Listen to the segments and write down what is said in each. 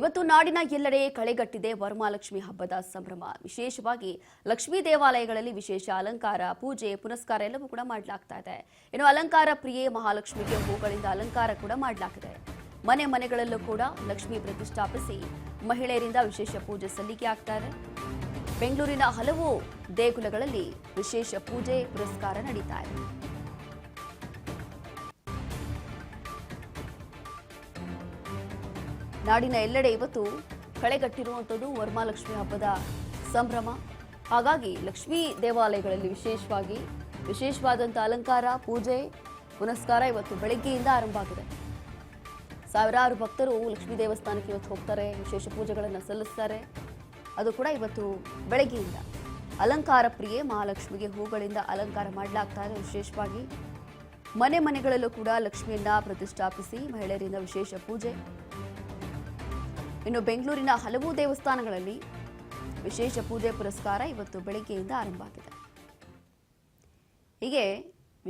ಇವತ್ತು ನಾಡಿನ ಎಲ್ಲೆಡೆ ಕಳೆಗಟ್ಟಿದೆ ವರಮಹಾಲಕ್ಷ್ಮಿ ಹಬ್ಬದ ಸಂಭ್ರಮ. ವಿಶೇಷವಾಗಿ ಲಕ್ಷ್ಮೀ ದೇವಾಲಯಗಳಲ್ಲಿ ವಿಶೇಷ ಅಲಂಕಾರ, ಪೂಜೆ, ಪುನಸ್ಕಾರ ಎಲ್ಲವೂ ಕೂಡ ಮಾಡಲಾಗ್ತಾ ಇದೆ. ಇನ್ನು ಅಲಂಕಾರ ಪ್ರಿಯೆ ಮಹಾಲಕ್ಷ್ಮಿಗೆ ಹೂಗಳಿಂದ ಅಲಂಕಾರ ಕೂಡ ಮಾಡಲಾಗಿದೆ. ಮನೆ ಮನೆಗಳಲ್ಲೂ ಕೂಡ ಲಕ್ಷ್ಮಿ ಪ್ರತಿಷ್ಠಾಪಿಸಿ ಮಹಿಳೆಯರಿಂದ ವಿಶೇಷ ಪೂಜೆ ಸಲ್ಲಿಕೆ ಆಗ್ತಾ ಇದೆ. ಬೆಂಗಳೂರಿನ ಹಲವು ದೇಗುಲಗಳಲ್ಲಿ ವಿಶೇಷ ಪೂಜೆ, ಪುರಸ್ಕಾರ ನಡೀತಾ ಇದೆ. ನಾಡಿನ ಎಲ್ಲೆಡೆ ಇವತ್ತು ಕಳೆಗಟ್ಟಿರುವಂಥದ್ದು ವರಮಹಾಲಕ್ಷ್ಮಿ ಹಬ್ಬದ ಸಂಭ್ರಮ. ಹಾಗಾಗಿ ಲಕ್ಷ್ಮೀ ದೇವಾಲಯಗಳಲ್ಲಿ ವಿಶೇಷವಾದಂಥ ಅಲಂಕಾರ, ಪೂಜೆ, ಪುನಸ್ಕಾರ ಇವತ್ತು ಬೆಳಗ್ಗೆಯಿಂದ ಆರಂಭ ಆಗಿದೆ. ಸಾವಿರಾರು ಭಕ್ತರು ಲಕ್ಷ್ಮೀ ದೇವಸ್ಥಾನಕ್ಕೆ ಇವತ್ತು ಹೋಗ್ತಾರೆ, ವಿಶೇಷ ಪೂಜೆಗಳನ್ನು ಸಲ್ಲಿಸ್ತಾರೆ. ಅದು ಕೂಡ ಇವತ್ತು ಬೆಳಗ್ಗೆಯಿಂದ. ಅಲಂಕಾರ ಪ್ರಿಯೆ ಮಹಾಲಕ್ಷ್ಮಿಗೆ ಹೂಗಳಿಂದ ಅಲಂಕಾರ ಮಾಡಲಾಗ್ತಾ ಇದೆ. ವಿಶೇಷವಾಗಿ ಮನೆ ಮನೆಗಳಲ್ಲೂ ಕೂಡ ಲಕ್ಷ್ಮಿಯನ್ನ ಪ್ರತಿಷ್ಠಾಪಿಸಿ ಮಹಿಳೆಯರಿಂದ ವಿಶೇಷ ಪೂಜೆ. ಇನ್ನು ಬೆಂಗಳೂರಿನ ಹಲವು ದೇವಸ್ಥಾನಗಳಲ್ಲಿ ವಿಶೇಷ ಪೂಜೆ, ಪುರಸ್ಕಾರ ಇವತ್ತು ಬೆಳಗ್ಗೆಯಿಂದ ಆರಂಭ ಆಗಿದೆ. ಹೀಗೆ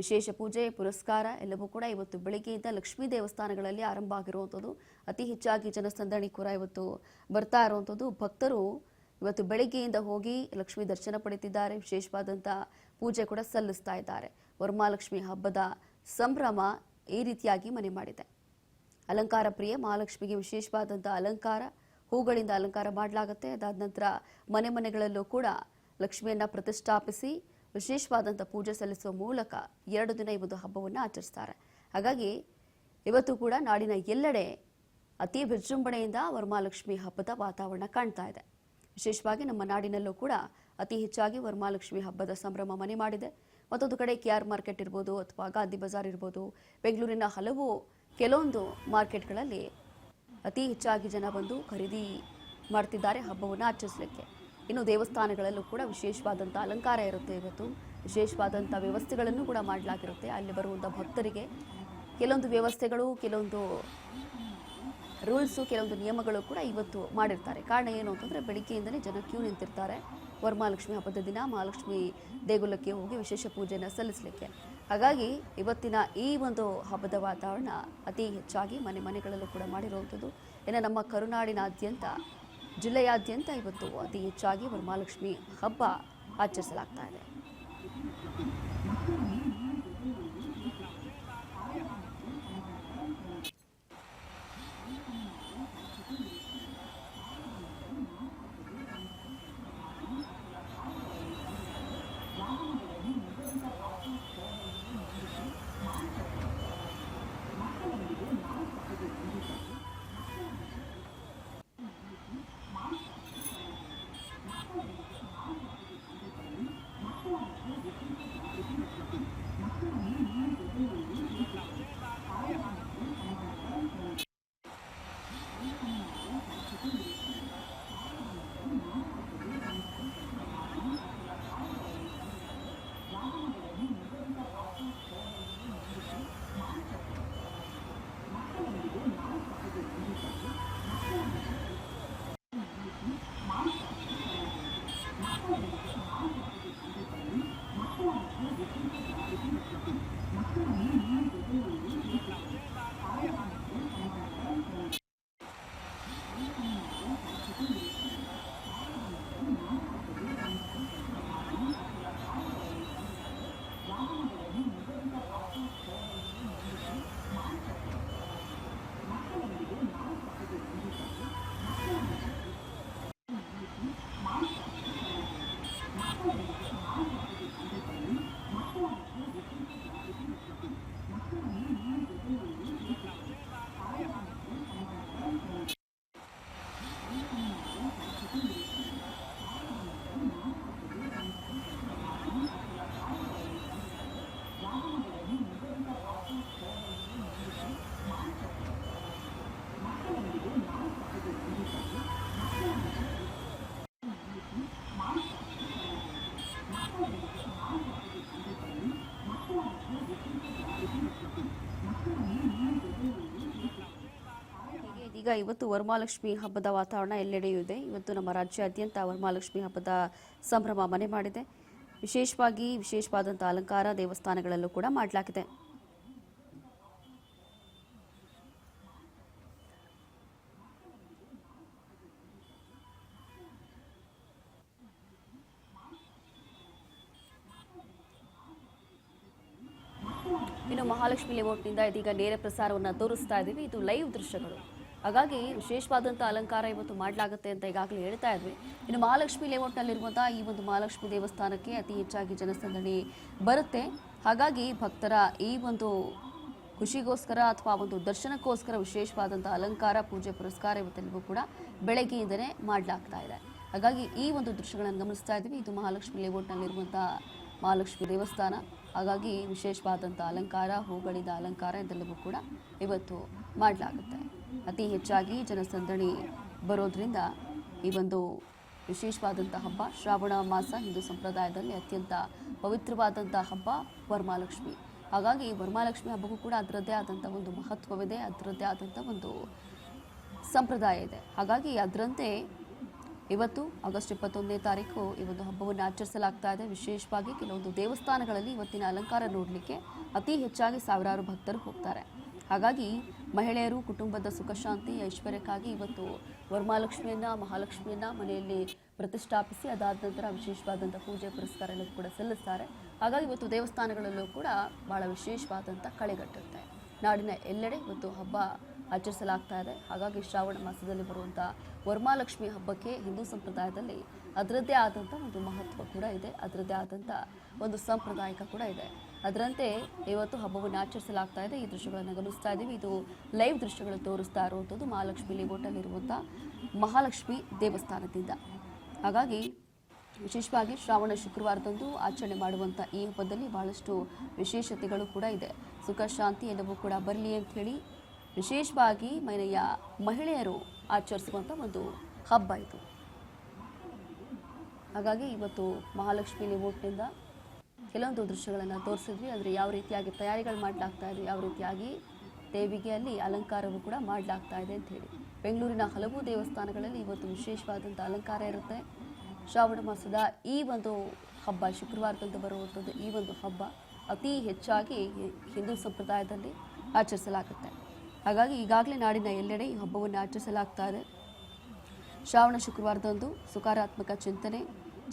ವಿಶೇಷ ಪೂಜೆ, ಪುರಸ್ಕಾರ ಎಲ್ಲವೂ ಕೂಡ ಇವತ್ತು ಬೆಳಗ್ಗೆಯಿಂದ ಲಕ್ಷ್ಮೀ ದೇವಸ್ಥಾನಗಳಲ್ಲಿ ಆರಂಭ ಆಗಿರುವಂಥದ್ದು. ಅತಿ ಹೆಚ್ಚಾಗಿ ಜನಸಂದಣಿ ಕೂಡ ಇವತ್ತು ಬರ್ತಾ ಇರುವಂಥದ್ದು. ಭಕ್ತರು ಇವತ್ತು ಬೆಳಗ್ಗೆಯಿಂದ ಹೋಗಿ ಲಕ್ಷ್ಮೀ ದರ್ಶನ ಪಡೆದಿದ್ದಾರೆ. ವಿಶೇಷವಾದಂಥ ಪೂಜೆ ಕೂಡ ಸಲ್ಲಿಸ್ತಾ ಇದ್ದಾರೆ. ವರಮಹಾಲಕ್ಷ್ಮಿ ಹಬ್ಬದ ಸಂಭ್ರಮ ಈ ರೀತಿಯಾಗಿ ಮನೆ ಮಾಡಿದೆ. ಅಲಂಕಾರ ಪ್ರಿಯೆ ಮಹಾಲಕ್ಷ್ಮಿಗೆ ವಿಶೇಷವಾದಂಥ ಅಲಂಕಾರ, ಹೂಗಳಿಂದ ಅಲಂಕಾರ ಮಾಡಲಾಗುತ್ತೆ. ಅದಾದ ನಂತರ ಮನೆ ಮನೆಗಳಲ್ಲೂ ಕೂಡ ಲಕ್ಷ್ಮಿಯನ್ನ ಪ್ರತಿಷ್ಠಾಪಿಸಿ ವಿಶೇಷವಾದಂಥ ಪೂಜೆ ಸಲ್ಲಿಸುವ ಮೂಲಕ 2 ದಿನ ಈ ಒಂದು ಹಬ್ಬವನ್ನು ಆಚರಿಸ್ತಾರೆ. ಹಾಗಾಗಿ ಇವತ್ತು ಕೂಡ ನಾಡಿನ ಎಲ್ಲೆಡೆ ಅತಿ ವಿಜೃಂಭಣೆಯಿಂದ ವರಮಹಾಲಕ್ಷ್ಮಿ ಹಬ್ಬದ ವಾತಾವರಣ ಕಾಣ್ತಾ ಇದೆ. ವಿಶೇಷವಾಗಿ ನಮ್ಮ ನಾಡಿನಲ್ಲೂ ಕೂಡ ಅತಿ ಹೆಚ್ಚಾಗಿ ವರಮಹಾಲಕ್ಷ್ಮಿ ಹಬ್ಬದ ಸಂಭ್ರಮ ಮನೆ ಮಾಡಿದೆ. ಮತ್ತೊಂದು ಕಡೆ KR ಮಾರ್ಕೆಟ್ ಇರ್ಬೋದು ಅಥವಾ ಗಾಂಧಿ ಬಜಾರ್ ಇರ್ಬೋದು, ಬೆಂಗಳೂರಿನ ಕೆಲವೊಂದು ಮಾರ್ಕೆಟ್ಗಳಲ್ಲಿ ಅತಿ ಹೆಚ್ಚಾಗಿ ಜನ ಬಂದು ಖರೀದಿ ಮಾಡ್ತಿದ್ದಾರೆ ಹಬ್ಬವನ್ನು ಆಚರಿಸಲಿಕ್ಕೆ. ಇನ್ನು ದೇವಸ್ಥಾನಗಳಲ್ಲೂ ಕೂಡ ವಿಶೇಷವಾದಂಥ ಅಲಂಕಾರ ಇರುತ್ತೆ. ಇವತ್ತು ವಿಶೇಷವಾದಂಥ ವ್ಯವಸ್ಥೆಗಳನ್ನು ಕೂಡ ಮಾಡಲಾಗಿರುತ್ತೆ. ಅಲ್ಲಿ ಬರುವಂಥ ಭಕ್ತರಿಗೆ ಕೆಲವೊಂದು ವ್ಯವಸ್ಥೆಗಳು, ಕೆಲವೊಂದು ರೂಲ್ಸು, ಕೆಲವೊಂದು ನಿಯಮಗಳು ಕೂಡ ಇವತ್ತು ಮಾಡಿರ್ತಾರೆ. ಕಾರಣ ಏನು ಅಂತಂದರೆ ಬೆಳಿಗ್ಗೆಯಿಂದಲೇ ಜನ ಕ್ಯೂ ನಿಂತಿರ್ತಾರೆ ವರಮಹಾಲಕ್ಷ್ಮಿ ಹಬ್ಬದ ದಿನ ಮಹಾಲಕ್ಷ್ಮಿ ದೇಗುಲಕ್ಕೆ ಹೋಗಿ ವಿಶೇಷ ಪೂಜೆಯನ್ನು ಸಲ್ಲಿಸಲಿಕ್ಕೆ. ಹಾಗಾಗಿ ಇವತ್ತಿನ ಈ ಒಂದು ಹಬ್ಬದ ವಾತಾವರಣ ಅತಿ ಹೆಚ್ಚಾಗಿ ಮನೆ ಮನೆಗಳಲ್ಲೂ ಕೂಡ ಮಾಡಿರುವಂಥದ್ದು. ಇನ್ನು ನಮ್ಮ ಕರುನಾಡಿನಾದ್ಯಂತ, ಜಿಲ್ಲೆಯಾದ್ಯಂತ ಇವತ್ತು ಅತಿ ಹೆಚ್ಚಾಗಿ ವರಮಹಾಲಕ್ಷ್ಮಿ ಹಬ್ಬ ಆಚರಿಸಲಾಗ್ತಾ ಇದೆ. ಈಗ ಇವತ್ತು ವರಮಹಾಲಕ್ಷ್ಮಿ ಹಬ್ಬದ ವಾತಾವರಣ ಎಲ್ಲೆಡೆಯೂ ಇದೆ. ಇವತ್ತು ನಮ್ಮ ರಾಜ್ಯಾದ್ಯಂತ ವರಮಹಾಲಕ್ಷ್ಮಿ ಹಬ್ಬದ ಸಂಭ್ರಮ ಮನೆ ಮಾಡಿದೆ. ವಿಶೇಷವಾದಂಥ ಅಲಂಕಾರ ದೇವಸ್ಥಾನಗಳಲ್ಲೂ ಕೂಡ ಮಾಡಲಾಗಿದೆ. ಇನ್ನು ಮಹಾಲಕ್ಷ್ಮಿ ಲೇಔಟ್ನಿಂದ ಇದೀಗ ನೇರ ಪ್ರಸಾರವನ್ನು ತೋರಿಸ್ತಾ ಇದ್ದೀವಿ. ಇದು ಲೈವ್ ದೃಶ್ಯಗಳು. ಹಾಗಾಗಿ ವಿಶೇಷವಾದಂಥ ಅಲಂಕಾರ ಇವತ್ತು ಮಾಡಲಾಗುತ್ತೆ ಅಂತ ಈಗಾಗಲೇ ಹೇಳ್ತಾ ಇದ್ವಿ. ಇನ್ನು ಮಹಾಲಕ್ಷ್ಮಿ ಲೇಔಟ್ನಲ್ಲಿರುವಂತಹ ಈ ಒಂದು ಮಹಾಲಕ್ಷ್ಮಿ ದೇವಸ್ಥಾನಕ್ಕೆ ಅತಿ ಹೆಚ್ಚಾಗಿ ಜನಸಂದಣಿ ಬರುತ್ತೆ. ಹಾಗಾಗಿ ಭಕ್ತರ ಈ ಒಂದು ಖುಷಿಗೋಸ್ಕರ ಅಥವಾ ಒಂದು ದರ್ಶನಕ್ಕೋಸ್ಕರ ವಿಶೇಷವಾದಂಥ ಅಲಂಕಾರ, ಪೂಜೆ, ಪುರಸ್ಕಾರ ಇವತ್ತೆಲ್ಲವೂ ಕೂಡ ಬೆಳಗ್ಗೆಯಿಂದಲೇ ಮಾಡಲಾಗ್ತಾ ಇದೆ. ಹಾಗಾಗಿ ಈ ಒಂದು ದೃಶ್ಯಗಳನ್ನು ಗಮನಿಸ್ತಾ ಇದ್ದೀವಿ. ಇದು ಮಹಾಲಕ್ಷ್ಮಿ ಲೇಔಟ್ನಲ್ಲಿರುವಂಥ ಮಹಾಲಕ್ಷ್ಮಿ ದೇವಸ್ಥಾನ. ಹಾಗಾಗಿ ವಿಶೇಷವಾದಂಥ ಅಲಂಕಾರ, ಹೂಗಳಿಂದ ಅಲಂಕಾರ ಇದೆಲ್ಲವೂ ಕೂಡ ಇವತ್ತು ಮಾಡಲಾಗುತ್ತೆ. ಅತಿ ಹೆಚ್ಚಾಗಿ ಜನಸಂದಣಿ ಬರೋದ್ರಿಂದ ಈ ಒಂದು ವಿಶೇಷವಾದಂಥ ಹಬ್ಬ, ಶ್ರಾವಣ ಮಾಸ ಹಿಂದೂ ಸಂಪ್ರದಾಯದಲ್ಲಿ ಅತ್ಯಂತ ಪವಿತ್ರವಾದಂಥ ಹಬ್ಬ ವರಮಹಾಲಕ್ಷ್ಮಿ. ಹಾಗಾಗಿ ವರಮಹಾಲಕ್ಷ್ಮಿ ಹಬ್ಬಕ್ಕೂ ಕೂಡ ಅದರದ್ದೇ ಆದಂಥ ಒಂದು ಮಹತ್ವವಿದೆ, ಅದರದ್ದೇ ಆದಂಥ ಒಂದು ಸಂಪ್ರದಾಯ ಇದೆ. ಹಾಗಾಗಿ ಅದರಂತೆ ಇವತ್ತು ಆಗಸ್ಟ್ 21ನೇ ತಾರೀಕು ಈ ಒಂದು ಹಬ್ಬವನ್ನು ಆಚರಿಸಲಾಗ್ತಾ ಇದೆ. ವಿಶೇಷವಾಗಿ ಕೆಲವೊಂದು ದೇವಸ್ಥಾನಗಳಲ್ಲಿ ಇವತ್ತಿನ ಅಲಂಕಾರ ನೋಡಲಿಕ್ಕೆ ಅತಿ ಹೆಚ್ಚಾಗಿ ಸಾವಿರಾರು ಭಕ್ತರು ಹೋಗ್ತಾರೆ. ಹಾಗಾಗಿ ಮಹಿಳೆಯರು ಕುಟುಂಬದ ಸುಖ ಶಾಂತಿ ಐಶ್ವರ್ಯಕ್ಕಾಗಿ ಇವತ್ತು ವರಮಹಾಲಕ್ಷ್ಮಿಯನ್ನು, ಮಹಾಲಕ್ಷ್ಮಿಯನ್ನು ಮನೆಯಲ್ಲಿ ಪ್ರತಿಷ್ಠಾಪಿಸಿ ಅದಾದ ನಂತರ ವಿಶೇಷವಾದಂಥ ಪೂಜೆ ಪುರಸ್ಕಾರ ಎಲ್ಲ ಕೂಡ ಸಲ್ಲಿಸ್ತಾರೆ. ಹಾಗಾಗಿ ಇವತ್ತು ದೇವಸ್ಥಾನಗಳಲ್ಲೂ ಕೂಡ ಬಹಳ ವಿಶೇಷವಾದಂಥ ಕಳೆಗಟ್ಟುತ್ತೆ. ನಾಡಿನ ಎಲ್ಲೆಡೆ ಇವತ್ತು ಹಬ್ಬ ಆಚರಿಸಲಾಗ್ತಾ ಇದೆ. ಹಾಗಾಗಿ ಶ್ರಾವಣ ಮಾಸದಲ್ಲಿ ಬರುವಂಥ ವರಮಹಾಲಕ್ಷ್ಮಿ ಹಬ್ಬಕ್ಕೆ ಹಿಂದೂ ಸಂಪ್ರದಾಯದಲ್ಲಿ ಅದರದ್ದೇ ಆದಂಥ ಒಂದು ಮಹತ್ವ ಕೂಡ ಇದೆ, ಅದರದ್ದೇ ಆದಂಥ ಒಂದು ಸಾಂಪ್ರದಾಯಿಕ ಕೂಡ ಇದೆ. ಅದರಂತೆ ಇವತ್ತು ಹಬ್ಬವನ್ನು ಆಚರಿಸಲಾಗ್ತಾ ಇದೆ. ಈ ದೃಶ್ಯಗಳನ್ನು ಗಮನಿಸ್ತಾ ಇದ್ದೀವಿ. ಇದು ಲೈವ್ ದೃಶ್ಯಗಳು ತೋರಿಸ್ತಾ ಇರುವಂಥದ್ದು ಮಹಾಲಕ್ಷ್ಮಿ ಲೇಔಟಲ್ಲಿರುವಂಥ ಮಹಾಲಕ್ಷ್ಮಿ ದೇವಸ್ಥಾನದಿಂದ. ಹಾಗಾಗಿ ವಿಶೇಷವಾಗಿ ಶ್ರಾವಣ ಶುಕ್ರವಾರದಂದು ಆಚರಣೆ ಮಾಡುವಂಥ ಈ ಹಬ್ಬದಲ್ಲಿ ಬಹಳಷ್ಟು ವಿಶೇಷತೆಗಳು ಕೂಡ ಇದೆ. ಸುಖ ಶಾಂತಿ ಎಲ್ಲವೂ ಕೂಡ ಬರಲಿ ಅಂತ ಹೇಳಿ ವಿಶೇಷವಾಗಿ ಮನೆಯ ಮಹಿಳೆಯರು ಆಚರಿಸುವಂಥ ಒಂದು ಹಬ್ಬ ಇದು. ಹಾಗಾಗಿ ಇವತ್ತು ಮಹಾಲಕ್ಷ್ಮಿ ಲೇಔಟ್ನಿಂದ ಕೆಲವೊಂದು ದೃಶ್ಯಗಳನ್ನು ತೋರಿಸಿದ್ವಿ. ಅಂದರೆ ಯಾವ ರೀತಿಯಾಗಿ ತಯಾರಿಗಳು ಮಾಡಲಾಗ್ತಾ ಇದೆ, ಯಾವ ರೀತಿಯಾಗಿ ದೇವಿಗೆ ಅಲ್ಲಿ ಅಲಂಕಾರವೂ ಕೂಡ ಮಾಡಲಾಗ್ತಾ ಇದೆ ಅಂತ ಹೇಳಿ. ಬೆಂಗಳೂರಿನ ಹಲವು ದೇವಸ್ಥಾನಗಳಲ್ಲಿ ಇವತ್ತು ವಿಶೇಷವಾದಂಥ ಅಲಂಕಾರ ಇರುತ್ತೆ. ಶ್ರಾವಣ ಮಾಸದ ಈ ಒಂದು ಹಬ್ಬ, ಶುಕ್ರವಾರದಂದು ಬರುವಂಥದ್ದು ಈ ಒಂದು ಹಬ್ಬ ಅತಿ ಹೆಚ್ಚಾಗಿ ಹಿಂದೂ ಸಂಪ್ರದಾಯದಲ್ಲಿ ಆಚರಿಸಲಾಗುತ್ತೆ. ಹಾಗಾಗಿ ಈಗಾಗಲೇ ನಾಡಿನ ಎಲ್ಲೆಡೆ ಈ ಹಬ್ಬವನ್ನು ಆಚರಿಸಲಾಗ್ತಾ ಇದೆ. ಶ್ರಾವಣ ಶುಕ್ರವಾರದಂದು ಸಕಾರಾತ್ಮಕ ಚಿಂತನೆ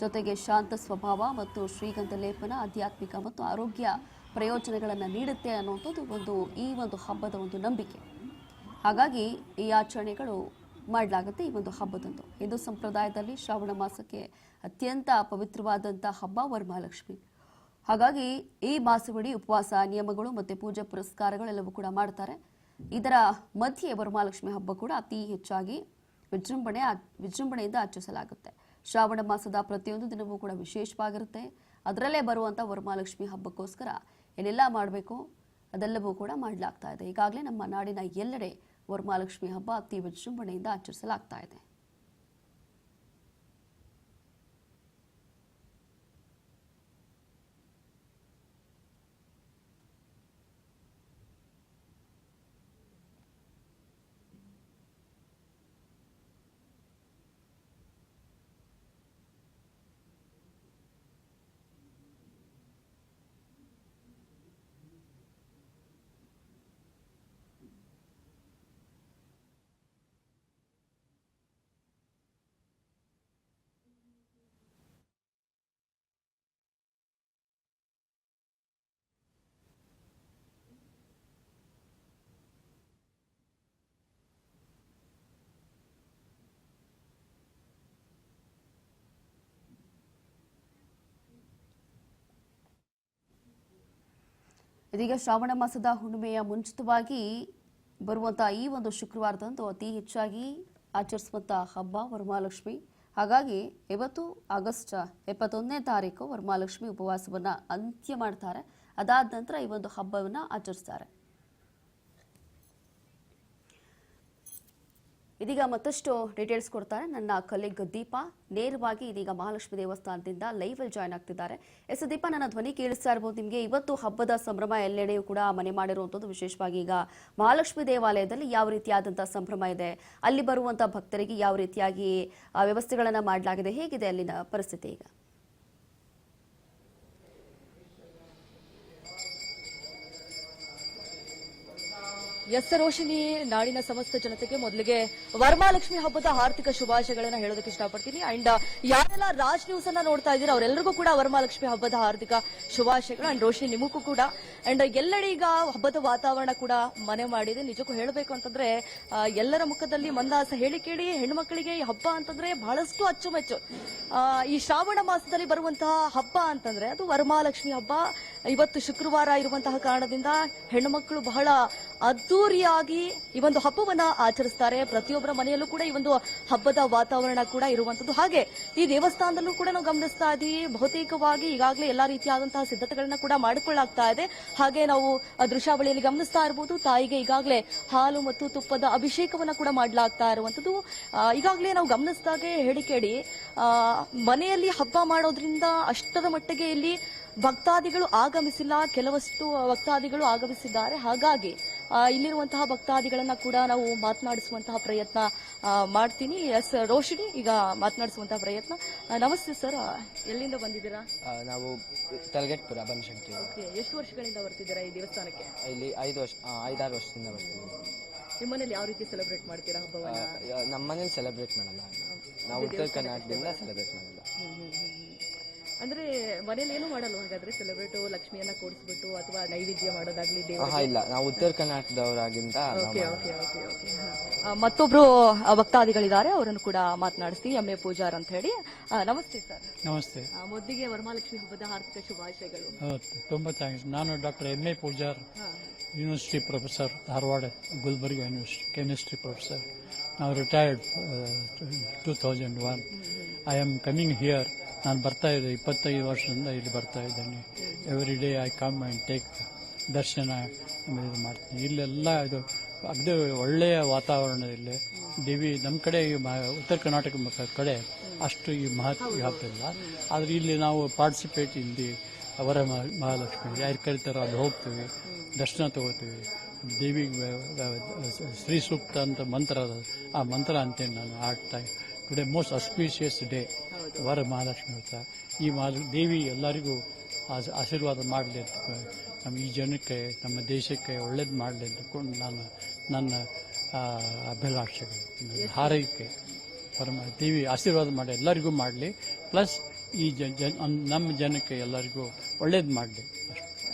ಜೊತೆಗೆ ಶಾಂತ ಸ್ವಭಾವ ಮತ್ತು ಶ್ರೀಗಂಧ ಲೇಪನ ಆಧ್ಯಾತ್ಮಿಕ ಮತ್ತು ಆರೋಗ್ಯ ಪ್ರಯೋಜನಗಳನ್ನು ನೀಡುತ್ತೆ ಅನ್ನುವಂಥದ್ದು ಈ ಒಂದು ಹಬ್ಬದ ಒಂದು ನಂಬಿಕೆ. ಹಾಗಾಗಿ ಈ ಆಚರಣೆಗಳು ಮಾಡಲಾಗುತ್ತೆ ಈ ಒಂದು ಹಬ್ಬದಂದು. ಹಿಂದೂ ಸಂಪ್ರದಾಯದಲ್ಲಿ ಶ್ರಾವಣ ಮಾಸಕ್ಕೆ ಅತ್ಯಂತ ಪವಿತ್ರವಾದಂಥ ಹಬ್ಬ ವರಮಹಾಲಕ್ಷ್ಮಿ. ಹಾಗಾಗಿ ಈ ಮಾಸವಿಡೀ ಉಪವಾಸ, ನಿಯಮಗಳು ಮತ್ತು ಪೂಜೆ ಪುರಸ್ಕಾರಗಳೆಲ್ಲವೂ ಕೂಡ ಮಾಡ್ತಾರೆ. ಇದರ ಮಧ್ಯೆ ವರಮಹಾಲಕ್ಷ್ಮಿ ಹಬ್ಬ ಕೂಡ ಅತಿ ಹೆಚ್ಚಾಗಿ ವಿಜೃಂಭಣೆಯಿಂದ ಆಚರಿಸಲಾಗುತ್ತೆ. ಶ್ರಾವಣ ಮಾಸದ ಪ್ರತಿಯೊಂದು ದಿನವೂ ಕೂಡ ವಿಶೇಷವಾಗಿರುತ್ತೆ. ಅದರಲ್ಲೇ ಬರುವಂಥ ವರಮಹಾಲಕ್ಷ್ಮಿ ಹಬ್ಬಕ್ಕೋಸ್ಕರ ಏನೆಲ್ಲ ಮಾಡಬೇಕು ಅದೆಲ್ಲವೂ ಕೂಡ ಮಾಡಲಾಗ್ತಾ ಇದೆ. ಈಗಾಗಲೇ ನಮ್ಮ ನಾಡಿನ ಎಲ್ಲೆಡೆ ವರಮಹಾಲಕ್ಷ್ಮಿ ಹಬ್ಬ ಅತಿ ವಿಜೃಂಭಣೆಯಿಂದ ಆಚರಿಸಲಾಗ್ತಾ ಇದೆ. ಇದೀಗ ಶ್ರಾವಣ ಮಾಸದ ಹುಣ್ಣಿಮೆಯ ಮುಂಚಿತವಾಗಿ ಬರುವಂಥ ಈ ಒಂದು ಶುಕ್ರವಾರದಂದು ಅತಿ ಹೆಚ್ಚಾಗಿ ಆಚರಿಸುವಂಥ ಹಬ್ಬ ವರಮಹಾಲಕ್ಷ್ಮಿ. ಹಾಗಾಗಿ ಇವತ್ತು ಆಗಸ್ಟ್ 21ನೇ ತಾರೀಕು ವರಮಹಾಲಕ್ಷ್ಮಿ ಉಪವಾಸವನ್ನು ಅಂತ್ಯ ಮಾಡ್ತಾರೆ. ಅದಾದ ನಂತರ ಈ ಒಂದು ಹಬ್ಬವನ್ನು ಆಚರಿಸ್ತಾರೆ. ಇದೀಗ ಮತ್ತಷ್ಟು ಡೀಟೇಲ್ಸ್ ಕೊಡ್ತಾರೆ ನನ್ನ ಕಲೀಗ್ ದೀಪ. ನೇರವಾಗಿ ಇದೀಗ ಮಹಾಲಕ್ಷ್ಮಿ ದೇವಸ್ಥಾನದಿಂದ ಲೈವ್ ಅಲ್ಲಿ ಜಾಯ್ನ್ ಆಗ್ತಿದ್ದಾರೆ. ದೀಪ, ನನ್ನ ಧ್ವನಿ ಕೇಳಿಸ್ತಾ ಇರಬಹುದು ನಿಮಗೆ. ಇವತ್ತು ಹಬ್ಬದ ಸಂಭ್ರಮ ಎಲ್ಲೆಡೆಯೂ ಕೂಡ ಮನೆ ಮಾಡಿರುವಂಥದ್ದು. ವಿಶೇಷವಾಗಿ ಈಗ ಮಹಾಲಕ್ಷ್ಮಿ ದೇವಾಲಯದಲ್ಲಿ ಯಾವ ರೀತಿಯಾದಂಥ ಸಂಭ್ರಮ ಇದೆ, ಅಲ್ಲಿ ಬರುವಂಥ ಭಕ್ತರಿಗೆ ಯಾವ ರೀತಿಯಾಗಿ ವ್ಯವಸ್ಥೆಗಳನ್ನು ಮಾಡಲಾಗಿದೆ, ಹೇಗಿದೆ ಅಲ್ಲಿನ ಪರಿಸ್ಥಿತಿ ಈಗ? ಎಸ್ ರೋಶಿನಿ, ನಾಡಿನ ಸಮಸ್ತ ಜನತೆಗೆ ಮೊದಲಿಗೆ ವರಮಹಾಲಕ್ಷ್ಮಿ ಹಬ್ಬದ ಆರ್ಥಿಕ ಶುಭಾಶಯಗಳನ್ನ ಹೇಳೋದಕ್ಕೆ ಇಷ್ಟಪಡ್ತೀನಿ. ಅಂಡ್ ಯಾರೆಲ್ಲ ರಾಜ್ ನ್ಯೂಸ್ ಅನ್ನ ನೋಡ್ತಾ ಇದ್ದೀರಾ ಅವರೆಲ್ಲರಿಗೂ ಕೂಡ ವರಮಹಾಲಕ್ಷ್ಮಿ ಹಬ್ಬದ ಆರ್ಥಿಕ ಶುಭಾಶಯಗಳು. ಅಂಡ್ ರೋಶಿನಿ, ನಿಮಗೂ ಕೂಡ. ಅಂಡ್ ಎಲ್ಲೆಡೆ ಈಗ ಹಬ್ಬದ ವಾತಾವರಣ ಕೂಡ ಮನೆ ಮಾಡಿದೆ. ನಿಜಕ್ಕೂ ಹೇಳಬೇಕು ಅಂತಂದ್ರೆ ಎಲ್ಲರ ಮುಖದಲ್ಲಿ ಮಂದಹಾಸ. ಹೇಳಿ ಕೇಳಿ ಹೆಣ್ಮಕ್ಳಿಗೆ ಈ ಹಬ್ಬ ಅಂತಂದ್ರೆ ಬಹಳಷ್ಟು ಅಚ್ಚುಮೆಚ್ಚು. ಈ ಶ್ರಾವಣ ಮಾಸದಲ್ಲಿ ಬರುವಂತಹ ಹಬ್ಬ ಅಂತಂದ್ರೆ ಅದು ವರಮಹಾಲಕ್ಷ್ಮಿ ಹಬ್ಬ. ಇವತ್ತು ಶುಕ್ರವಾರ ಇರುವಂತಹ ಕಾರಣದಿಂದ ಹೆಣ್ಣುಮಕ್ಕಳು ಬಹಳ ಅದ್ದೂರಿಯಾಗಿ ಈ ಒಂದು ಹಬ್ಬವನ್ನ ಆಚರಿಸ್ತಾರೆ. ಪ್ರತಿಯೊಬ್ಬರ ಮನೆಯಲ್ಲೂ ಕೂಡ ಈ ಒಂದು ಹಬ್ಬದ ವಾತಾವರಣ ಕೂಡ ಇರುವಂತದ್ದು. ಹಾಗೆ ಈ ದೇವಸ್ಥಾನದಲ್ಲೂ ಕೂಡ ನಾವು ಗಮನಿಸ್ತಾ ಇದ್ದೀವಿ, ಬಹುತೇಕವಾಗಿ ಈಗಾಗಲೇ ಎಲ್ಲಾ ರೀತಿಯಾದಂತಹ ಸಿದ್ಧತೆಗಳನ್ನ ಕೂಡ ಮಾಡಿಕೊಳ್ಳಲಾಗ್ತಾ ಇದೆ. ಹಾಗೆ ನಾವು ದೃಶ್ಯಾವಳಿಯಲ್ಲಿ ಗಮನಿಸ್ತಾ ಇರಬಹುದು, ತಾಯಿಗೆ ಈಗಾಗಲೇ ಹಾಲು ಮತ್ತು ತುಪ್ಪದ ಅಭಿಷೇಕವನ್ನ ಕೂಡ ಮಾಡಲಾಗ್ತಾ ಇರುವಂತದ್ದು. ಈಗಾಗಲೇ ನಾವು ಗಮನಿಸಿದಾಗೆ ಹೇಳಿ ಕೇಳಿ ಮನೆಯಲ್ಲಿ ಹಬ್ಬ ಮಾಡೋದ್ರಿಂದ ಅಷ್ಟರ ಮಟ್ಟಿಗೆ ಇಲ್ಲಿ ಭಕ್ತಾದಿಗಳು ಆಗಮಿಸಿಲ್ಲ, ಕೆಲವಷ್ಟು ಭಕ್ತಾದಿಗಳು ಆಗಮಿಸಿದ್ದಾರೆ. ಹಾಗಾಗಿ ಇಲ್ಲಿರುವಂತಹ ಭಕ್ತಾದಿಗಳನ್ನ ಕೂಡ ನಾವು ಮಾತನಾಡಿಸುವಂತಹ ಪ್ರಯತ್ನ ಮಾಡ್ತೀನಿ. ಎಸ್ ರೋಶಿನಿ, ಈಗ ಮಾತನಾಡಿಸುವಂತಹ ಪ್ರಯತ್ನ. ನಮಸ್ತೆ ಸರ್, ಎಲ್ಲಿಂದ ಬಂದಿದ್ದೀರಾ? ನಾವು ತಲಗೆಟ್ಪುರ ಬನಶಂಕರಿ. ಓಕೆ, ಎಷ್ಟು ವರ್ಷಗಳಿಂದ ಬರ್ತಿದ್ದೀರಾ ಈ ದೇವಸ್ಥಾನಕ್ಕೆ? ಇಲ್ಲಿ 5-6 ವರ್ಷದಿಂದ ಬರ್ತೀವಿ. ನಿಮ್ಮನೇಲಿ ಯಾವ ರೀತಿ ಸೆಲೆಬ್ರೇಟ್ ಮಾಡ್ತೀರಾ ಹಬ್ಬವನ್ನ? ನಮ್ಮ ಮನೇಲಿ ಸೆಲೆಬ್ರೇಟ್ ಮಾಡಲ್ಲ, ನಾವು ಉತ್ತರ ಕರ್ನಾಟಕದಿಂದ ಸೆಲೆಬ್ರೇಟ್ ಮಾಡಲ್ಲ. ಅಂದ್ರೆ ಮನೇಲಿ ಏನು ಮಾಡಲ್ಲ ಹಾಗಾದ್ರೆ ಸೆಲೆಬ್ರೇಟ್? ಲಕ್ಷ್ಮಿಯನ್ನ ಕೂಡಿಸ್ಬಿಟ್ಟು ಅಥವಾ ನೈವೇದ್ಯ ಮಾಡೋದಾಗ್ಲಿ ಇಲ್ಲ, ನಾವು ಉತ್ತರ ಕರ್ನಾಟಕದವರಾಗಿಂದ. ಮತ್ತೊಬ್ರು ಭಕ್ತಾದಿಗಳಿದ್ದಾರೆ, ಅವರನ್ನು ಕೂಡ ಮಾತನಾಡಿಸ್ತೀವಿ. ಎಂ.ಎ. ಪೂಜಾರ್ ಅಂತ ಹೇಳಿ. ನಮಸ್ತೆ ಸರ್. ನಮಸ್ತೆ. ಮೊದಲಿಗೆ ವರಮಹಾಲಕ್ಷ್ಮಿ ಹಬ್ಬದ ಹಾರ್ದಿಕ ಶುಭಾಶಯಗಳು. ತುಂಬಾ ಥ್ಯಾಂಕ್ಸ್. ನಾನು doctor M A. Pujar, university professor, Dharwad Gulbarga university, chemistry professor. ನಾವು retired 2001. I am coming here. ನಾನು ಬರ್ತಾ ಇದ್ದೆ 25 ವರ್ಷದಿಂದ ಇಲ್ಲಿ ಬರ್ತಾ ಇದ್ದೇನೆ. Every day I come and take darshan ಇದು ಮಾಡ್ತೀನಿ. ಇಲ್ಲೆಲ್ಲ ಇದು ಅಗ್ದಿ ಒಳ್ಳೆಯ ವಾತಾವರಣ. ಇಲ್ಲಿ ದೇವಿ ನಮ್ಮ ಕಡೆ ಉತ್ತರ ಕರ್ನಾಟಕ ಕಡೆ ಅಷ್ಟು ಈ ಮಹತ್ವ ಹಬ್ಬಿಲ್ಲ. ಆದರೆ ಇಲ್ಲಿ ನಾವು ಪಾರ್ಟಿಸಿಪೇಟ್ ಇಲ್ಲಿ ಮಹಾಲಕ್ಷ್ಮಿ ಯಾರು ಕರಿತಾರೋ ಅಲ್ಲಿ ಹೋಗ್ತೀವಿ, ದರ್ಶನ ತಗೋತೀವಿ. ದೇವಿಗೆ ಶ್ರೀ ಸೂಕ್ತ ಅಂತ ಮಂತ್ರ, ಆ ಮಂತ್ರ ಅಂತೇನೆ ನಾನು ಆ time. Today most auspicious day Varamahalakshmi ಅಂತ. ಈ ದೇವಿ ಎಲ್ಲರಿಗೂ ಆಶೀರ್ವಾದ ಮಾಡಲಿ ಅಂತ, ನಮ್ಮ ಈ ಜನಕ್ಕೆ, ನಮ್ಮ ದೇಶಕ್ಕೆ ಒಳ್ಳೇದು ಮಾಡಲಿ ಅಂದ್ಕೊಂಡು ನಾನು ನನ್ನ ಅಭಿಲಾಷೆಗಳು, ಹಾರೈಕೆ ದೇವಿ ಆಶೀರ್ವಾದ ಮಾಡಿ ಎಲ್ಲರಿಗೂ ಮಾಡಲಿ. ಪ್ಲಸ್ ಈ ನಮ್ಮ ಜನಕ್ಕೆ ಎಲ್ಲರಿಗೂ ಒಳ್ಳೇದು ಮಾಡಲಿ.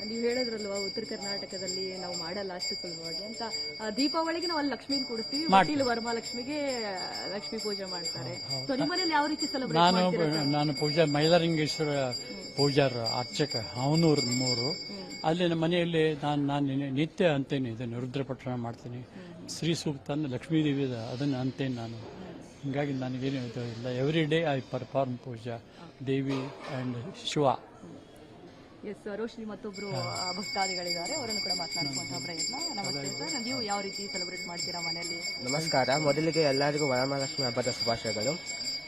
ನೀವು ಹೇಳಿದ್ರಲ್ವಾ ಉತ್ತರ ಕರ್ನಾಟಕದಲ್ಲಿ ನಾವು ಮಾಡಲ್ಲ ಅಷ್ಟು ಸುಲಭವಾಗಿ ಅಂತ. ದೀಪಾವಳಿಗೆ ನಾವು ಅಲ್ಲಿ ಲಕ್ಷ್ಮೀ ಕೂಡಿಸ್ತೀವಿ, ಇಲ್ಲಿ ವರಮಹಾಲಕ್ಷ್ಮಿಗೆ ಲಕ್ಷ್ಮೀ ಪೂಜೆ ಮಾಡ್ತಾರೆ. ನಿಮ್ಮನೇಲಿ ಯಾವ ರೀತಿ ಸೆಲೆಬ್ರೇಟ್? ನಾನು ಪೂಜಾ ಮೈಲಾರಿಂಗೇಶ್ವರ ಪೂಜಾರ ಅರ್ಚಕ, ಅವನೂರು 3. ಅಲ್ಲಿ ನಮ್ಮ ಮನೆಯಲ್ಲಿ ನಾನು ನಿತ್ಯ ಅಂತೇನೆ ಇದನ್ನು ರುದ್ರಪಟ್ಟಣ ಮಾಡ್ತೀನಿ. ಶ್ರೀ ಸೂಕ್ತ ಲಕ್ಷ್ಮೀ ದೇವಿ ಅದನ್ನು ಅಂತೇನೆ ನಾನು. ಹಿಂಗಾಗಿ ನನಗೇನು ಇಲ್ಲ, every day I perform puja Devi and Shiva. Yes Roshini, ಮತ್ತೊಬ್ರು ಭಕ್ತಾದಿಗಳಿದ್ದಾರೆ, ಅವರನ್ನು ಕೂಡ ಮಾತನಾಡುವಂತಹ ಪ್ರಯತ್ನ. ನಮಸ್ತೆ ಸರ್, ನೀವು ಯಾವ ರೀತಿ ಸೆಲೆಬ್ರೇಟ್ ಮಾಡ್ತೀರಾ ಮನೆಯಲ್ಲಿ? ನಮಸ್ಕಾರ. ಮೊದಲಿಗೆ ಎಲ್ಲರಿಗೂ ವರಮಹಾಲಕ್ಷ್ಮಿ ಹಬ್ಬದ ಶುಭಾಶಯಗಳು.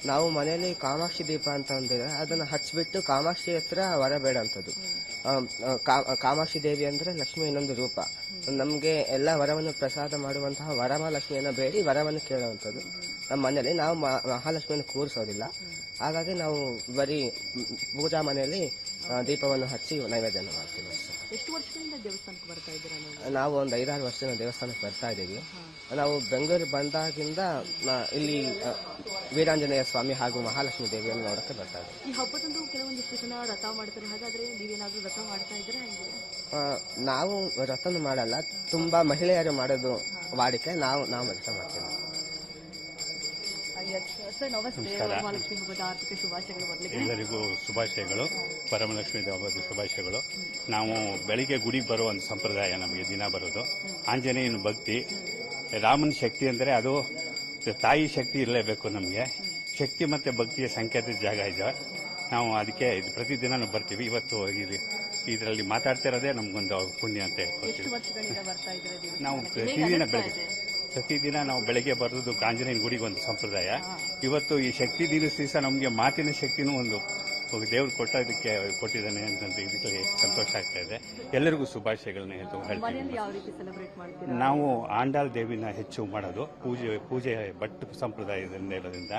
ನಾವು ಮನೆಯಲ್ಲಿ ಕಾಮಾಕ್ಷಿ ದೀಪ ಅಂತ ಅಂದಿದ್ರೆ ಅದನ್ನು ಹಚ್ಚಿಬಿಟ್ಟು ಕಾಮಾಕ್ಷಿ ಹತ್ರ ವರ ಬೇಡಂಥದ್ದು. ಕಾಮಾಕ್ಷಿ ದೇವಿ ಅಂದರೆ ಲಕ್ಷ್ಮಿ ಇನ್ನೊಂದು ರೂಪ. ನಮಗೆ ಎಲ್ಲ ವರವನ್ನು ಪ್ರಸಾದ ಮಾಡುವಂತಹ ವರಮಹಾಲಕ್ಷ್ಮಿಯನ್ನು ಬೇಡಿ ವರವನ್ನು ಕೇಳುವಂಥದ್ದು. ನಮ್ಮ ಮನೆಯಲ್ಲಿ ನಾವು ಮಹಾಲಕ್ಷ್ಮಿಯನ್ನು ಕೂರಿಸೋದಿಲ್ಲ. ಹಾಗಾಗಿ ನಾವು ಬರೀ ಪೂಜಾ ಮನೆಯಲ್ಲಿ ದೀಪವನ್ನು ಹಚ್ಚಿ ನೈವೇದ್ಯವನ್ನು ಮಾಡ್ತೀವಿ. ಎಷ್ಟು ವರ್ಷದಿಂದ ದೇವಸ್ಥಾನಕ್ಕೆ ಬರ್ತಾ ಇದ್ದೀರಾ? ನಾವು ಒಂದು 5-6 ವರ್ಷದಿಂದ ದೇವಸ್ಥಾನಕ್ಕೆ ಬರ್ತಾ ಇದ್ದೀವಿ. ನಾವು ಬೆಂಗಳೂರು ಬಂದಾಗಿಂದ ಇಲ್ಲಿ ವೀರಾಂಜನೇಯ ಸ್ವಾಮಿ ಹಾಗೂ ಮಹಾಲಕ್ಷ್ಮಿ ದೇವಿಯನ್ನು ನೋಡಕ್ಕೆ ಬರ್ತಾ ಇದ್ದೀವಿ. ಈ ಹಬ್ಬದಂದು ಕೆಲವೊಂದಿಷ್ಟು ಜನ ರಥ ಮಾಡ್ತಾರೆ, ಹಾಗಾದ್ರೆ ನೀವೇನಾದ್ರೂ ರಥ ಮಾಡ್ತಾ ಇದ್ದೀರಾ? ನಾವು ರಥನ ಮಾಡಲ್ಲ, ತುಂಬಾ ಮಹಿಳೆಯರು ಮಾಡೋದು ವಾಡಿಕೆ. ನಾವು ರಥ ಮಾಡ್ತೀವಿ. ಎಲ್ಲರಿಗೂ ಶುಭಾಶಯಗಳು, ವರಮಹಾಲಕ್ಷ್ಮಿ ಹಬ್ಬದ ಶುಭಾಶಯಗಳು. ನಾವು ಬೆಳಿಗ್ಗೆ ಗುಡಿಗೆ ಬರೋ ಒಂದು ಸಂಪ್ರದಾಯ ನಮಗೆ ದಿನ ಬರೋದು. ಆಂಜನೇಯನ ಭಕ್ತಿ, ರಾಮನ ಶಕ್ತಿ ಅಂದರೆ ಅದು ತಾಯಿ ಶಕ್ತಿ ಇರಲೇಬೇಕು. ನಮಗೆ ಶಕ್ತಿ ಮತ್ತು ಭಕ್ತಿಯ ಸಂಕೇತದ ಜಾಗ ಇದೆ. ನಾವು ಅದಕ್ಕೆ ಪ್ರತಿದಿನ ಬರ್ತೀವಿ. ಇವತ್ತು ಇದರಲ್ಲಿ ಮಾತಾಡ್ತಾ ಇರೋದೇ ನಮಗೊಂದು ಪುಣ್ಯ ಅಂತ ಹೇಳ್ಕೊಳ್ತೀವಿ. ನಾವು ಪ್ರತಿದಿನ ನಾವು ಬೆಳಗ್ಗೆ ಬರೋದು ಆಂಜನೇಯನ ಗುಡಿಗೆ ಒಂದು ಸಂಪ್ರದಾಯ. ಇವತ್ತು ಈ ಶಕ್ತಿ ದಿವಸ ನಮಗೆ ಮಾತಿನ ಶಕ್ತಿನೂ ಒಂದು ದೇವ್ರು ಕೊಟ್ಟಿದ್ದಾನೆ ಅಂತ ಇದಕ್ಕೆ ಸಂತೋಷ ಆಗ್ತಾ ಇದೆ. ಎಲ್ಲರಿಗೂ ಶುಭಾಶಯಗಳನ್ನ ಹೇಳ್ತೀವಿ. ನಾವು ಆಂಡಾಳ್ ದೇವಿನ ಹೆಚ್ಚು ಮಾಡೋದು. ಪೂಜೆ ಭಟ್ ಸಂಪ್ರದಾಯದಿಂದ ಇರೋದ್ರಿಂದ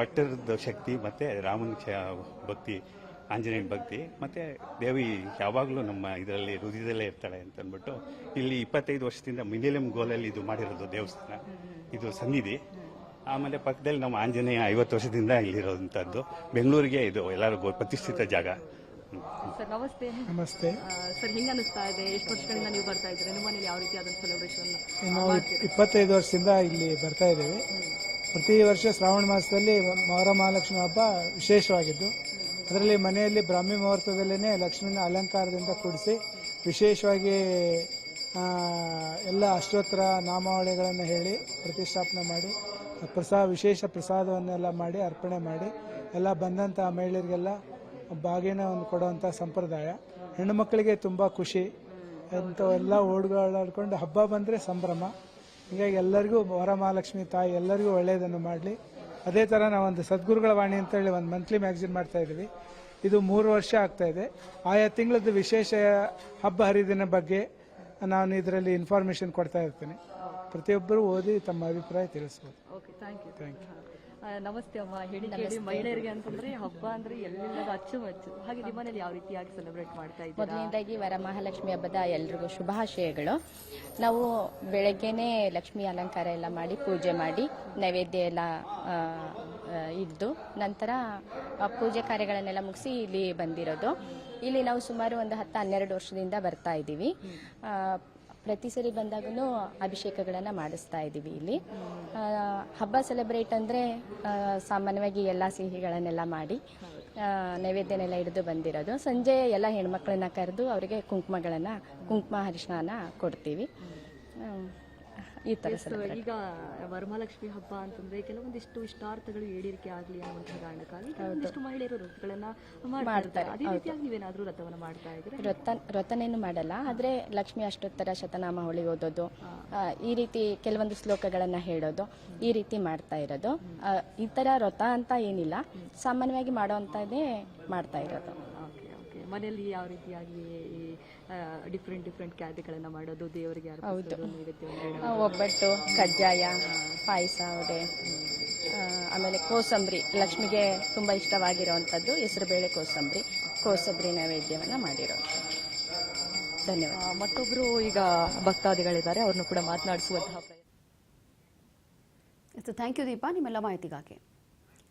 ಭಟ್ಟರದ ಶಕ್ತಿ ಮತ್ತೆ ರಾಮನ ಭಕ್ತಿ ಆಂಜನೇಯನ ಭಕ್ತಿ, ಮತ್ತು ದೇವಿ ಯಾವಾಗಲೂ ನಮ್ಮ ಇದರಲ್ಲಿ ಹೃದಯದಲ್ಲೇ ಇರ್ತಾಳೆ ಅಂತ ಅಂದ್ಬಿಟ್ಟು ಇಲ್ಲಿ 25 ವರ್ಷದಿಂದ ಮಿನಿಮಮ್ ಗೋಲಲ್ಲಿ ಇದು ಮಾಡಿರೋದು ದೇವಸ್ಥಾನ, ಇದು ಸನ್ನಿಧಿ. ಆಮೇಲೆ ಪಕ್ಕದಲ್ಲಿ ನಮ್ಮ ಆಂಜನೇಯ 50 ವರ್ಷದಿಂದ ಇಲ್ಲಿರೋದಂಥದ್ದು. ಬೆಂಗಳೂರಿಗೆ ಇದು ಎಲ್ಲರಿಗೂ ಪ್ರತಿಷ್ಠಿತ ಜಾಗ. ಸರ್ ನಮಸ್ತೆ. ನಮಸ್ತೆ. ಸರ್ ಹೆಂಗ ಅನಿಸ್ತಾ ಇದೆ? ಎಷ್ಟು ವರ್ಷಗಳಿಂದ ನೀವು ಬರ್ತಾ ಇದ್ದೀರಾ? ನಿಮ್ಮ ಮನೇಲಿ ಯಾವ ರೀತಿ ಆದಂತ ಸೆಲೆಬ್ರೇಷನ್? ನಾವು 25 ವರ್ಷದಿಂದ ಇಲ್ಲಿ ಬರ್ತಾ ಇದ್ದೇವೆ. ಪ್ರತಿ ವರ್ಷ ಶ್ರಾವಣ ಮಾಸದಲ್ಲಿ ವರಮಹಾಲಕ್ಷ್ಮಿ ಹಬ್ಬ ವಿಶೇಷವಾಗಿದ್ದು, ಅದರಲ್ಲಿ ಮನೆಯಲ್ಲಿ ಬ್ರಾಹ್ಮಿ ಮುಹೂರ್ತದಲ್ಲೇ ಲಕ್ಷ್ಮಿನ ಅಲಂಕಾರದಿಂದ ಕೂಡಿಸಿ ವಿಶೇಷವಾಗಿ ಎಲ್ಲ ಅಷ್ಟೋತ್ತರ ನಾಮಾವಳಿಗಳನ್ನು ಹೇಳಿ ಪ್ರತಿಷ್ಠಾಪನೆ ಮಾಡಿ ವಿಶೇಷ ಪ್ರಸಾದವನ್ನೆಲ್ಲ ಮಾಡಿ ಅರ್ಪಣೆ ಮಾಡಿ ಎಲ್ಲ ಬಂದಂಥ ಮಹಿಳೆಯರಿಗೆಲ್ಲ ಬಾಗಿನವನ್ನು ಕೊಡುವಂಥ ಸಂಪ್ರದಾಯ. ಹೆಣ್ಣು ಮಕ್ಕಳಿಗೆ ತುಂಬ ಖುಷಿ, ಅಂಥವೆಲ್ಲ ಓಡ್ಗಾಡ್ಕೊಂಡು ಹಬ್ಬ ಬಂದರೆ ಸಂಭ್ರಮ. ಹೀಗಾಗಿ ಎಲ್ಲರಿಗೂ ವರಮಹಾಲಕ್ಷ್ಮಿ ತಾಯಿ ಎಲ್ಲರಿಗೂ ಒಳ್ಳೆಯದನ್ನು ಮಾಡಲಿ. ಅದೇ ಥರ ನಾವೊಂದು ಸದ್ಗುರುಗಳ ವಾಣಿ ಅಂತೇಳಿ ಒಂದು ಮಂತ್ಲಿ ಮ್ಯಾಗಝಿನ್ ಮಾಡ್ತಾ ಇದ್ದೀವಿ. ಇದು 3 ವರ್ಷ ಆಗ್ತಾ ಇದೆ. ಆಯಾ ತಿಂಗಳದ್ದು ವಿಶೇಷ ಹಬ್ಬ ಹರಿದಿನ ಬಗ್ಗೆ ನಾನು ಇದರಲ್ಲಿ ಇನ್ಫಾರ್ಮೇಷನ್ ಕೊಡ್ತಾ ಇರ್ತೀನಿ. ಪ್ರತಿಯೊಬ್ಬರು ಓದಿ ತಮ್ಮ ಅಭಿಪ್ರಾಯ ತಿಳಿಸ್ಬೋದು. Okay, thank you. Thank you. ನಮಸ್ತೆ ಅಮ್ಮ. ಹೇಳಿ ಕೇಳಿ ಮಹಿಳೆಯರಿಗೆ ಅಂತಂದ್ರೆ ಹಬ್ಬ ಅಂದ್ರೆ ಎಲ್ಲೆಲ್ಲದ ಅಚ್ಚುಮೆಚ್ಚು. ಹಾಗೆ ನಿಮ್ಮ ಮನೇಲಿ ಯಾವ ರೀತಿಯಾಗಿ ಸೆಲೆಬ್ರೇಟ್ ಮಾಡ್ತಾ ಇದ್ದೀರಾ? ಮೊದಲನೇದಾಗಿ ವರಮಹಾಲಕ್ಷ್ಮಿ ಹಬ್ಬದ ಎಲ್ರಿಗೂ ಶುಭಾಶಯಗಳು. ನಾವು ಬೆಳಗ್ಗೆನೆ ಲಕ್ಷ್ಮಿ ಅಲಂಕಾರ ಎಲ್ಲ ಮಾಡಿ ಪೂಜೆ ಮಾಡಿ ನೈವೇದ್ಯ ಎಲ್ಲ ಇದ್ದು ನಂತರ ಪೂಜೆ ಕಾರ್ಯಗಳನ್ನೆಲ್ಲ ಮುಗಿಸಿ ಇಲ್ಲಿ ಬಂದಿರೋದು. ಇಲ್ಲಿ ನಾವು ಸುಮಾರು ಒಂದು 10-12 ವರ್ಷದಿಂದ ಬರ್ತಾ ಇದ್ದೀವಿ. ಪ್ರತಿ ಸರಿ ಬಂದಾಗೂ ಅಭಿಷೇಕಗಳನ್ನು ಮಾಡಿಸ್ತಾ ಇದ್ದೀವಿ ಇಲ್ಲಿ. ಹಬ್ಬ ಸೆಲೆಬ್ರೇಟ್ ಅಂದರೆ ಸಾಮಾನ್ಯವಾಗಿ ಎಲ್ಲ ಸಿಹಿಗಳನ್ನೆಲ್ಲ ಮಾಡಿ ನೈವೇದ್ಯನೆಲ್ಲ ಹಿಡಿದು ಬಂದಿರೋದು. ಸಂಜೆ ಎಲ್ಲ ಹೆಣ್ಮಕ್ಳನ್ನ ಕರೆದು ಅವರಿಗೆ ಕುಂಕುಮ ಅರಿಶಿನ ಕೊಡ್ತೀವಿ. ಈ ಥರ ಈಗ ವರಮಹಾಲಕ್ಷ್ಮಿ ಹಬ್ಬ ಅಂತಂದ್ರೆ ಕೆಲವೊಂದಿಷ್ಟು ಇಷ್ಟಾರ್ಥಗಳು ಈಡೇರಿಕೆ ಆಗಲಿ ಅನ್ನುವಂತಹ ಕಾರಣಕ್ಕಾಗಿ ಕೆಲವೊಂದಿಷ್ಟು ಮಹಿಳೆಯರು ವ್ರತಗಳನ್ನ ಮಾಡ್ತಾರೆ. ಅದೇ ರೀತಿಯಾಗಿ ನೀವೇನಾದ್ರೂ ವ್ರತವನ್ನು ಮಾಡ್ತಾ ಇದ್ರೆ? ವ್ರತನೇನು ಮಾಡಲ್ಲ, ಆದರೆ ಲಕ್ಷ್ಮಿ ಅಷ್ಟೋತ್ತರ ಶತನಾಮಾವಳಿ ಓದೋದು, ಈ ರೀತಿ ಕೆಲವೊಂದು ಶ್ಲೋಕಗಳನ್ನ ಹೇಳೋದು, ಈ ರೀತಿ ಮಾಡ್ತಾ ಇರೋದು. ಈ ಥರ ವ್ರತ ಅಂತ ಏನಿಲ್ಲ, ಸಾಮಾನ್ಯವಾಗಿ ಮಾಡೋವಂಥದ್ದೇ ಮಾಡ್ತಾ ಇರೋದು. ಮನೆಯಲ್ಲಿ ಯಾವ ರೀತಿಯಾಗಿ ಡಿಫ್ರೆಂಟ್ ಖಾದ್ಯಗಳನ್ನ ಮಾಡೋದು, ದೇವರಿಗೆ ಒಬ್ಬಟ್ಟು, ಕಜ್ಜಾಯ, ಪಾಯಸ, ವಡೆ, ಆಮೇಲೆ ಕೋಸಂಬರಿ, ಲಕ್ಷ್ಮಿಗೆ ತುಂಬ ಇಷ್ಟವಾಗಿರುವಂಥದ್ದು ಹೆಸರುಬೇಳೆ ಕೋಸಂಬರಿ ನೈವೇದ್ಯವನ್ನು ಮಾಡಿರೋದು. ಧನ್ಯವಾದ. ಮತ್ತೊಬ್ಬರು ಈಗ ಭಕ್ತಾದಿಗಳಿದ್ದಾರೆ, ಅವ್ರನ್ನು ಕೂಡ ಮಾತನಾಡಿಸುವಂತಹ ಪ್ರಯತ್ನ. ಥ್ಯಾಂಕ್ ಯು ದೀಪಾ, ನಿಮ್ಮೆಲ್ಲ ಮಾಹಿತಿಗಾಗಿ.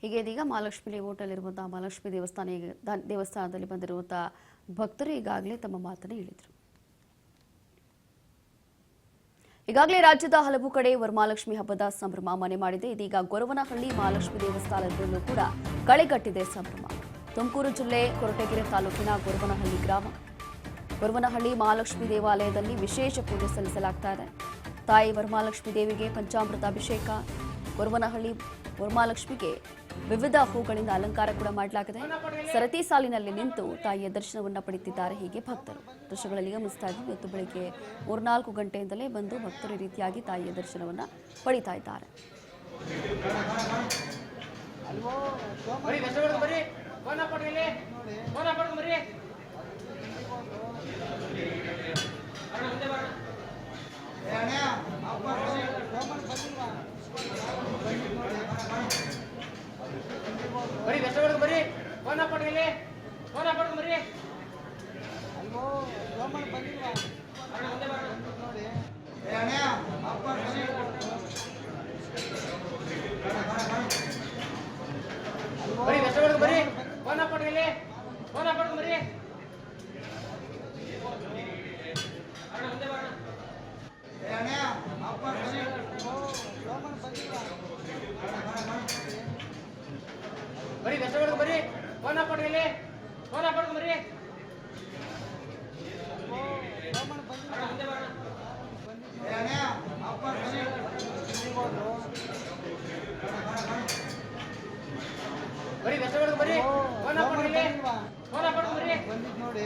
ಹೀಗೆ ಇದೀಗ ಮಹಾಲಕ್ಷ್ಮಿ ಲೇಔಟಲ್ಲಿರುವಂತಹ ಮಹಾಲಕ್ಷ್ಮಿ ದೇವಸ್ಥಾನದಲ್ಲಿ ಬಂದಿರುವಂತಹ ಭಕ್ತರು ಈಗಾಗಲೇ ತಮ್ಮ ಮಾತನ್ನು ಹೇಳಿದರು. ಈಗಾಗಲೇ ರಾಜ್ಯದ ಹಲವು ಕಡೆ ವರಮಹಾಲಕ್ಷ್ಮಿ ಹಬ್ಬದ ಸಂಭ್ರಮ ಮನೆ ಮಾಡಿದೆ. ಇದೀಗ ಗೊರವನಹಳ್ಳಿ ಮಹಾಲಕ್ಷ್ಮಿ ದೇವಸ್ಥಾನದಲ್ಲೂ ಕೂಡ ಕಳೆಗಟ್ಟಿದೆ ಸಂಭ್ರಮ. ತುಮಕೂರು ಜಿಲ್ಲೆ ಕೊರಟಗೆರೆ ತಾಲೂಕಿನ ಗೊರವನಹಳ್ಳಿ ಮಹಾಲಕ್ಷ್ಮಿ ದೇವಾಲಯದಲ್ಲಿ ವಿಶೇಷ ಪೂಜೆ ಸಲ್ಲಿಸಲಾಗ್ತಾ ಇದೆ. ತಾಯಿ ವರಮಹಾಲಕ್ಷ್ಮಿ ದೇವಿಗೆ ಪಂಚಾಮೃತ ಅಭಿಷೇಕ, ಗೊರವನಹಳ್ಳಿ ವರಮಹಾಲಕ್ಷ್ಮಿಗೆ ವಿವಿಧ ಹೂಗಳಿಂದ ಅಲಂಕಾರ ಕೂಡ ಮಾಡಲಾಗಿದೆ. ಸರತಿ ಸಾಲಿನಲ್ಲಿ ನಿಂತು ತಾಯಿಯ ದರ್ಶನವನ್ನ ಪಡೆಯುತ್ತಿದ್ದಾರೆ ಹೀಗೆ ಭಕ್ತರು. ದೃಶ್ಯಗಳಲ್ಲಿ ಗಮನಿಸ್ತಾ ಇದ್ವಿ. ಇವತ್ತು ಬೆಳಿಗ್ಗೆ 3-4 ಗಂಟೆಯಿಂದಲೇ ಬಂದು ಭಕ್ತರು ಈ ರೀತಿಯಾಗಿ ತಾಯಿಯ ದರ್ಶನವನ್ನ ಪಡಿತಾ ಇದ್ದಾರೆ. ನೋಡಿ